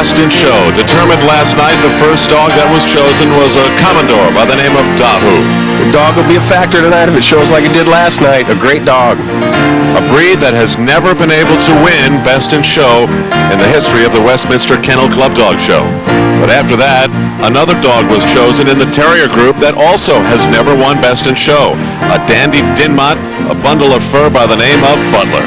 Best in Show. Determined last night, the first dog that was chosen was a Commodore by the name of Dahu. The dog will be a factor tonight if it shows like it did last night. A great dog. A breed that has never been able to win Best in Show in the history of the Westminster Kennel Club Dog Show. But after that, another dog was chosen in the terrier group that also has never won Best in Show. A dandy Dinmont, a bundle of fur by the name of Butler.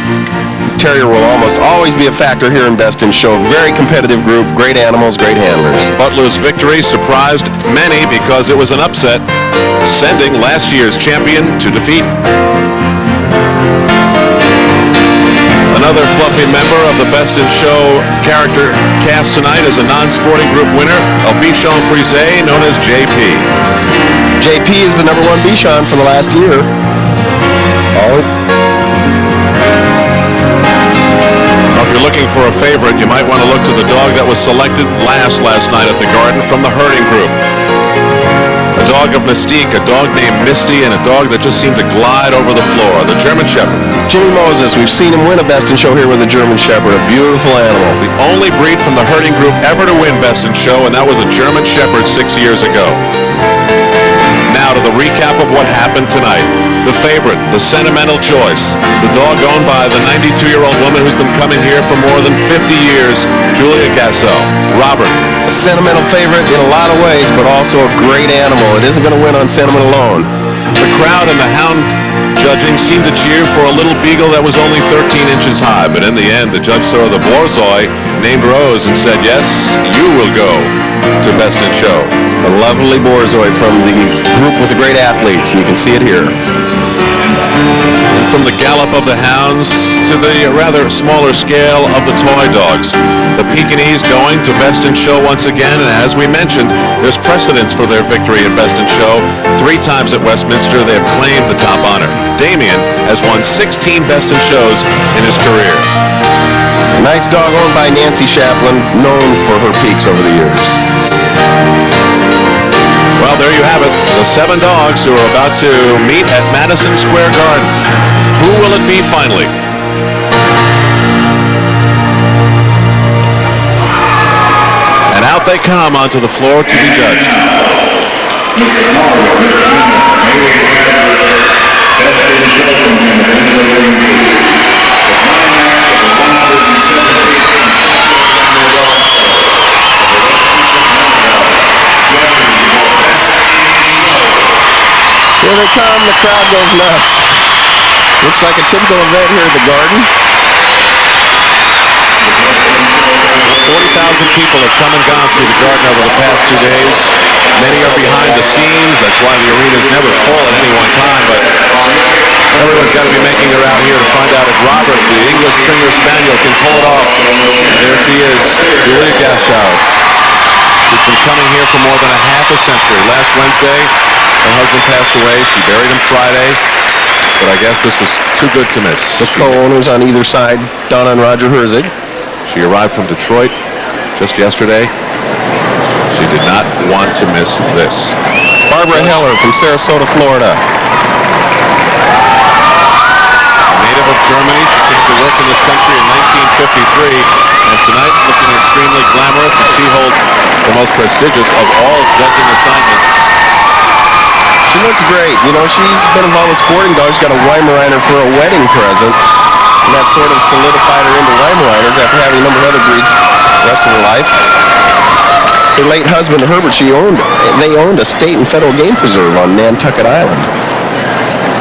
Terrier will almost always be a factor here in Best in Show. Very competitive group, great animals, great handlers. Butler's victory surprised many because it was an upset, sending last year's champion to defeat. Another fluffy member of the Best in Show character cast tonight is a non-sporting group winner, a Bichon Frise known as JP. JP is the #1 Bichon for the last year. If you're looking for a favorite, you might want to look to the dog that was selected last night at the Garden from the herding group. A dog of Mystique, a dog named Misty, and a dog that just seemed to glide over the floor, the German Shepherd. Jimmy Moses, we've seen him win a Best in Show here with the German Shepherd, a beautiful animal. The only breed from the herding group ever to win Best in Show, and that was a German Shepherd 6 years ago. Now to the recap of what happened tonight. The favorite, the Sentimental choice, the dog owned by the 92-year-old woman who's been coming here for more than 50 years, Julia Gassel. Robert. A sentimental favorite in a lot of ways, but also a great animal. It isn't going to win on sentiment alone. The crowd and the hound judging seemed to cheer for a little beagle that was only 13 inches high, but in the end, the judge saw the Borzoi named Rose and said, yes, you will go to Best in Show. A lovely Borzoi from the group with the great athletes. You can see it here. From the gallop of the hounds to the rather smaller scale of the toy dogs. The Pekingese going to Best in Show once again, and as we mentioned, there's precedence for their victory in Best in Show. 3 times at Westminster, they have claimed the top honor. Damien has won 16 Best in Shows in his career. Nice dog owned by Nancy Chaplin, known for her peaks over the years. Well, there you have it. The 7 dogs who are about to meet at Madison Square Garden. Who will it be finally? And out they come onto the floor to be judged. Here they come, the crowd goes nuts. Looks like a typical event here at the Garden. 40,000 people have come and gone through the Garden over the past 2 days. Many are behind the scenes. That's why the arena's never full at any one time, but everyone's got to be making their out here to find out if Robert, the English Springer Spaniel, can pull it off. And there she is, Julia Gassel. She's been coming here for more than a half a century. Last Wednesday, her husband passed away. She buried him Friday. But I guess this was too good to miss. The co-owners on either side, Donna and Roger Herzig. She arrived from Detroit just yesterday. She did not want to miss this. Barbara Heller from Sarasota, Florida. Native of Germany, she came to work in this country in 1953, and tonight looking extremely glamorous as she holds the most prestigious of all judging assignments. She looks great. You know, she's been involved with sporting dogs. Got a Weimaraner for a wedding present. And that sort of solidified her into Weimaraners after having a number of other breeds the rest of her life. Her late husband, Herbert, they owned a state and federal game preserve on Nantucket Island.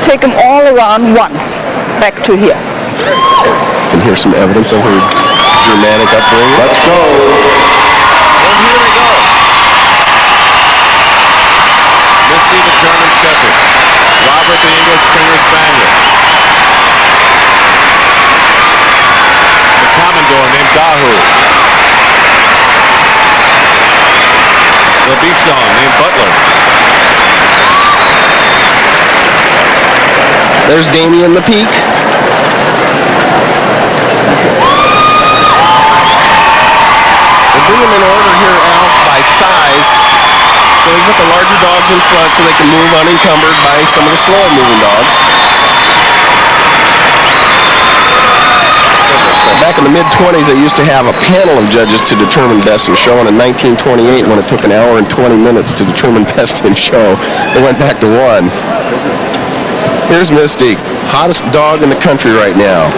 Take them all around once, back to here. You can hear some evidence of her Germanic upbringing. Let's go. And here we go. Misty, the German Shepherd. Robert, the English Springer Spaniel. The Commodore named Dahu. The Bichon named Butler. There's Damien the Peak. We'll bring them in order here, Al, by size. So we put the larger dogs in front so they can move unencumbered by some of the slower moving dogs. Back in the mid-20s, they used to have a panel of judges to determine best in show, and in 1928, when it took an hour and 20 minutes to determine best in show, they went back to one. Here's Mystique, hottest dog in the country right now.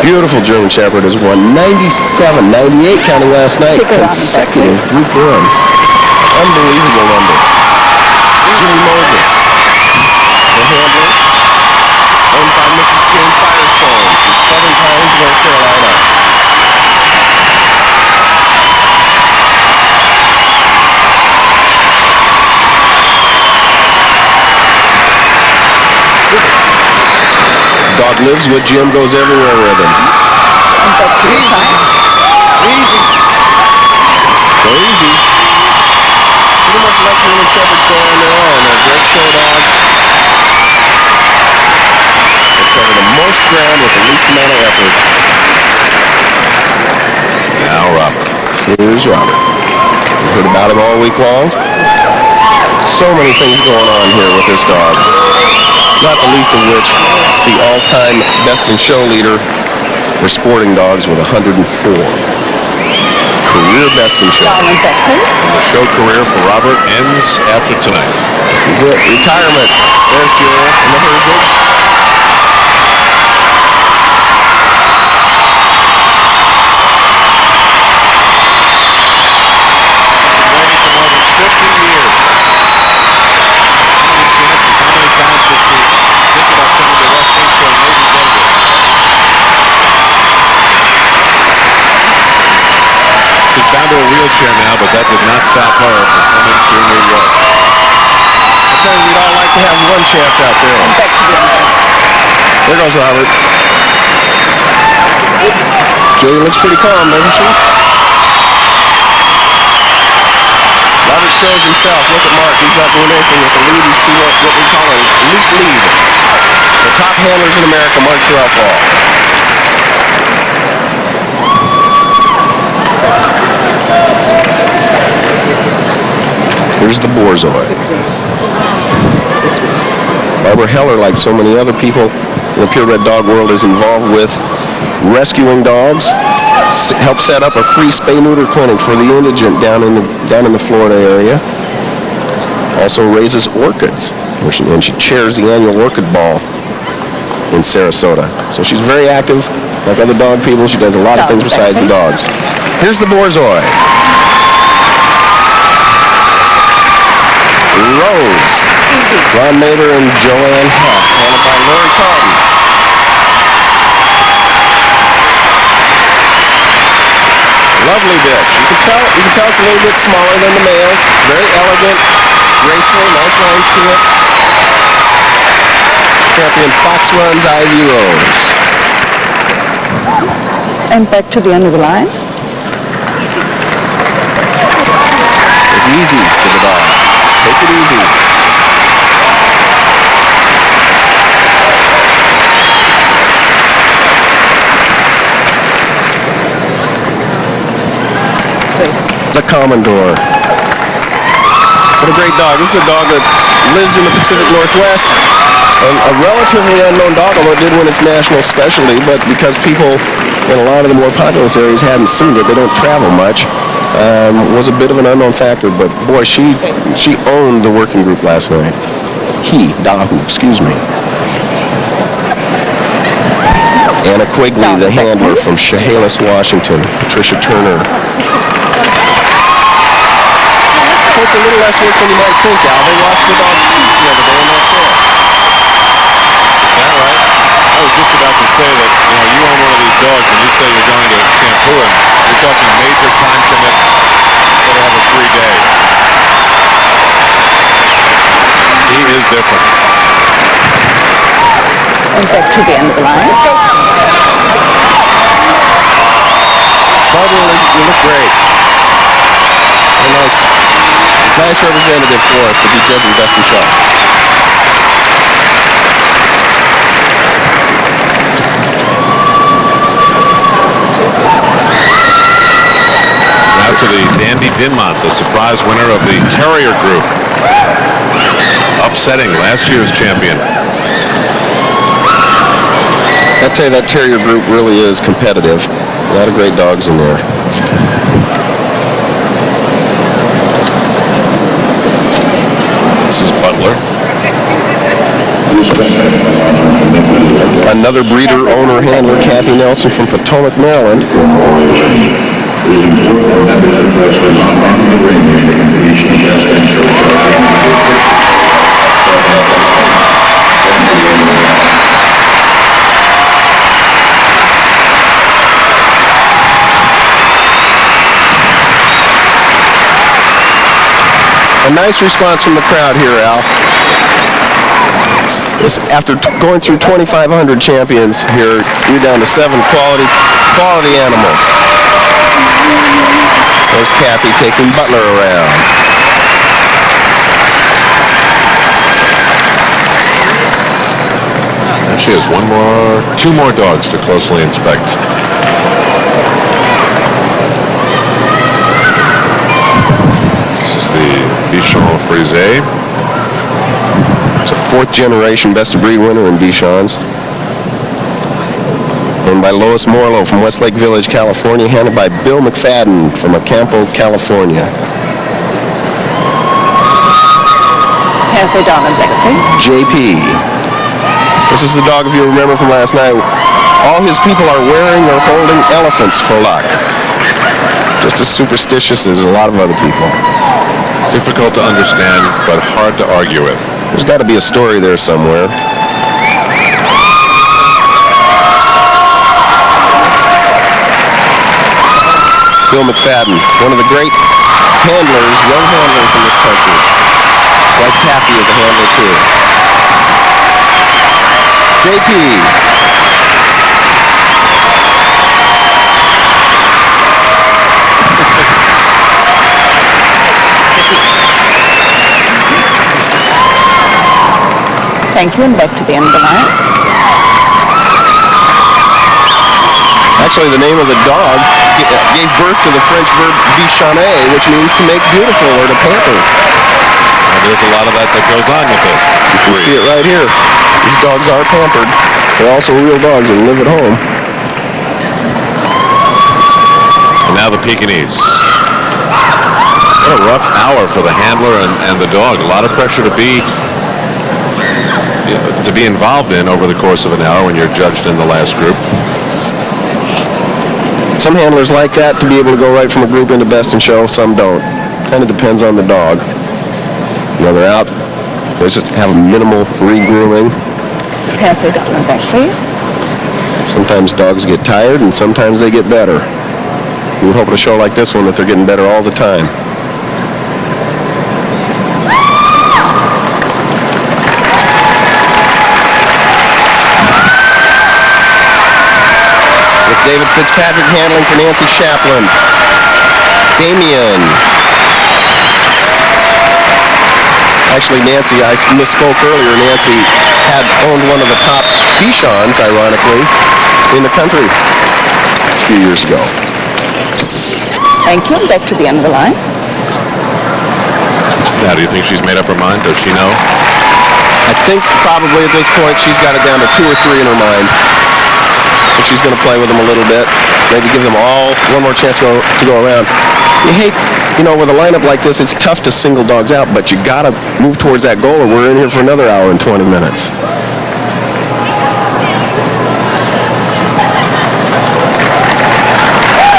Beautiful German Shepherd has won 97, 98 counting last night, consecutive group wins. Unbelievable number. Jimmy Moses, the handler, owned by Mrs. Jane Firestone from Southern Pines, North Carolina. Dog lives with Jim, goes everywhere with him. Easy. Go easy. Pretty much let German Shepherds go on their own. They're great show dogs. They cover the most ground with the least amount of effort. Now Robert. Here's Robert. You heard about him all week long. So many things going on here with this dog. Not the least of which is the all-time best in show leader for sporting dogs with 104. Career best in show. And the show career for Robert ends after tonight. This is it. Retirement. There's Jill and the Herzogs. Waiting for more than 50 years. How many times did she think about coming to Westminster and maybe getting it? She's bound to a wheelchair now, but that did not stop her from coming to New York. I tell you, we'd all like to have one chance out there. There goes Robert. Julia looks pretty calm, doesn't she? Robert shows himself. Look at Mark. He's not doing anything with the lead. You see what we call a loose lead. The top handlers in America, Mark Trelfall. Here's the Borzoi. Barbara Heller, like so many other people in the purebred dog world, is involved with rescuing dogs. Helped set up a free spay-neuter clinic for the indigent down in the Florida area. Also raises orchids, and she chairs the annual orchid ball in Sarasota. So she's very active, like other dog people. She does a lot of things besides the dogs. Here's the Borzoi. Rose, Ron Mader and Joanne Huff, handled by Lori Carlton. Lovely bitch. You can tell it's a little bit smaller than the males. Very elegant, graceful, nice lines to it. Champion Fox Runs Ivy Rose. And back to the end of the line. It's easy to the dog. Take it easy. The Commodore. What a great dog. This is a dog that lives in the Pacific Northwest. A relatively unknown dog, although it did win its national specialty, but because people in a lot of the more populous areas hadn't seen it, they don't travel much. Was a bit of an unknown factor, but boy, she owned the working group last night. Excuse me. Anna Quigley, the handler from Chehalis, Washington. Patricia Turner. It's a little less work than you might think, Al. They watched the dog feed the other day, and that's it. Is that right? I was just about to say that, you own one of these dogs and you say you're going to shampoo him. You're talking major time commitment. You've got to have a free day. He is different. And back to the end of the line. Barbara, you look great. A nice representative for us to be judging best in show. Now to the Dandy Dinmont, the surprise winner of the Terrier group. Upsetting last year's champion. I tell you, that terrier group really is competitive. A lot of great dogs in there. This is Butler. Another breeder, owner, handler, Kathy Nelson from Potomac, Maryland. A nice response from the crowd here, Al. After going through 2,500 champions here, you're down to 7 quality animals. There's Kathy taking Butler around. There she is. 2 more dogs to closely inspect. This is the Bichon Frise. It's a 4th generation best of breed winner in Bichons. Owned by Lois Morlow from Westlake Village, California. Handled by Bill McFadden from Acampo, California. Halfway down and back, please. JP. This is the dog, if you remember from last night. All his people are wearing or holding elephants for luck. Just as superstitious as a lot of other people. Difficult to understand, but hard to argue with. There's got to be a story there somewhere. Bill McFadden, one of the great handlers, young handlers in this country. Like Kathy is a handler too. JP. Thank you, and back to the end of the line. Actually, the name of the dog gave birth to the French verb bichonner, which means to make beautiful or to pamper. And there's a lot of that goes on with this. You can see it right here. These dogs are pampered. They're also real dogs that live at home. And now the Pekingese. What a rough hour for the handler and the dog. A lot of pressure to be involved in over the course of an hour when you're judged in the last group. Some handlers like that, to be able to go right from a group into best in show. Some don't. Kind of depends on the dog. You know, they're out. They just have a minimal re-grooming. Halfway down and back, please. Sometimes dogs get tired and sometimes they get better. We would hope at a show like this one that they're getting better all the time. David Fitzpatrick handling for Nancy Chaplin. Damien. Actually, Nancy, I misspoke earlier. Nancy had owned one of the top Bichons, ironically, in the country a few years ago. Thank you, and back to the end of the line. Now, do you think she's made up her mind? Does she know? I think probably at this point she's got it down to 2 or 3 in her mind. But she's going to play with them a little bit. Maybe give them all one more chance to go around. You hate, you know, with a lineup like this, it's tough to single dogs out, but you got to move towards that goal, or we're in here for another hour and 20 minutes.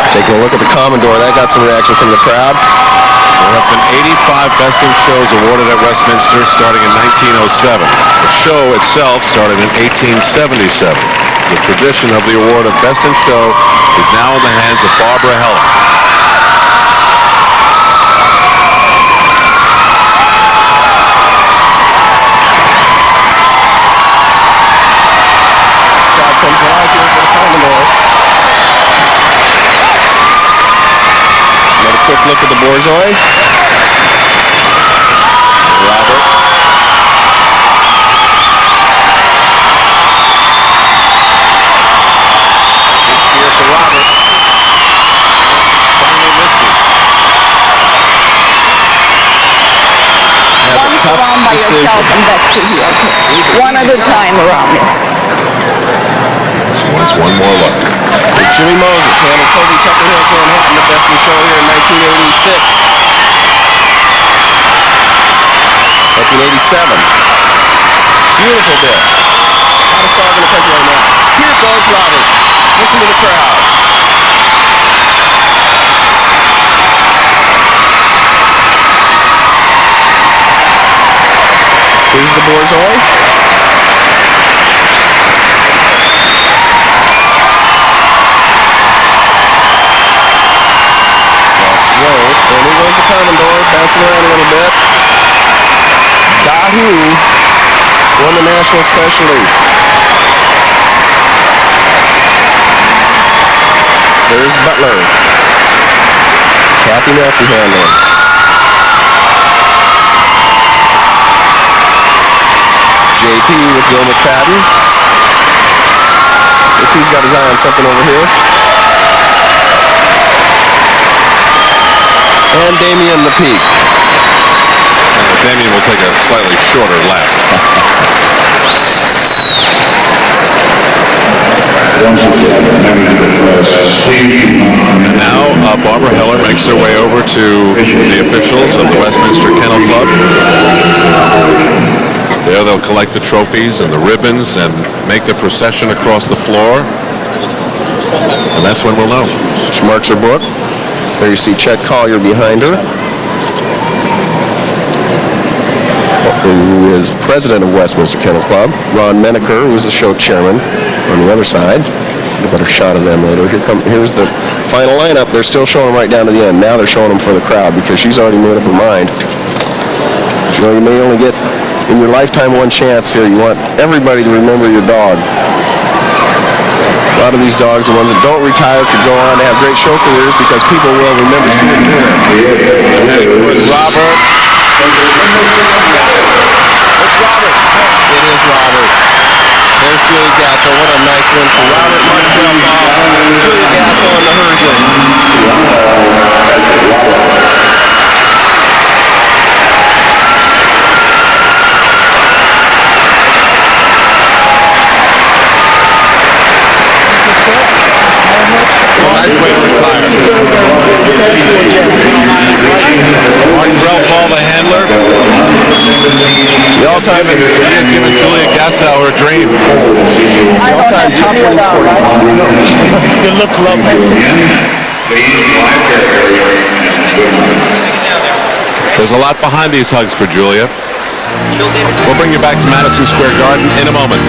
Taking a look at the Commodore, that got some reaction from the crowd. There have been 85 Best in Shows awarded at Westminster starting in 1907. The show itself started in 1877. The tradition of the award of Best in Show is now in the hands of Barbara Heller. Crowd comes alive here for the Commodore. Another quick look at the Borzoi. Robert. Around by yourself and back to here. Okay. One at a time around this. That's one more look. Jimmy Moses handled Kobe Tucker Hill's Manhattan, the best in show here in 1986. 1987. Beautiful bit. Hottest dog in the country right now. Here goes Robert. Listen to the crowd. Here's the Borzoi. Rose, and here goes the Commodore, bouncing around a little bit. Dahu won the National Specialty. There's Butler. Kathy Nelson handling. JP with Bill McFadden. JP's got his eye on something over here. And Damien the Peak. Damien will take a slightly shorter lap. And now Barbara Heller makes her way over to the officials of the Westminster Kennel Club. There they'll collect the trophies and the ribbons and make the procession across the floor. And that's when we'll know. She marks her book. There you see Chet Collier behind her, who is president of Westminster Kennel Club. Ron Menaker, who's the show chairman, on the other side. Get a better shot of them later. Here's the final lineup. They're still showing them right down to the end. Now they're showing them for the crowd because she's already made up her mind. You know, you may only get in your lifetime one chance here. You want everybody to remember your dog. A lot of these dogs, the ones that don't retire, could go on to have great show careers because people will remember seeing them here. With Robert. It's Robert. It is Robert. There's Julie Gasso. What a nice win for Robert. Mark jumped off. Julie Gasso and the Herdsons. Nice way to retire. Martin Paul, the handler. The all-time He has given Julia Gasso her dream. I don't have to kneel down, right? You look lovely. There's a lot behind these hugs for Julia. We'll bring you back to Madison Square Garden in a moment.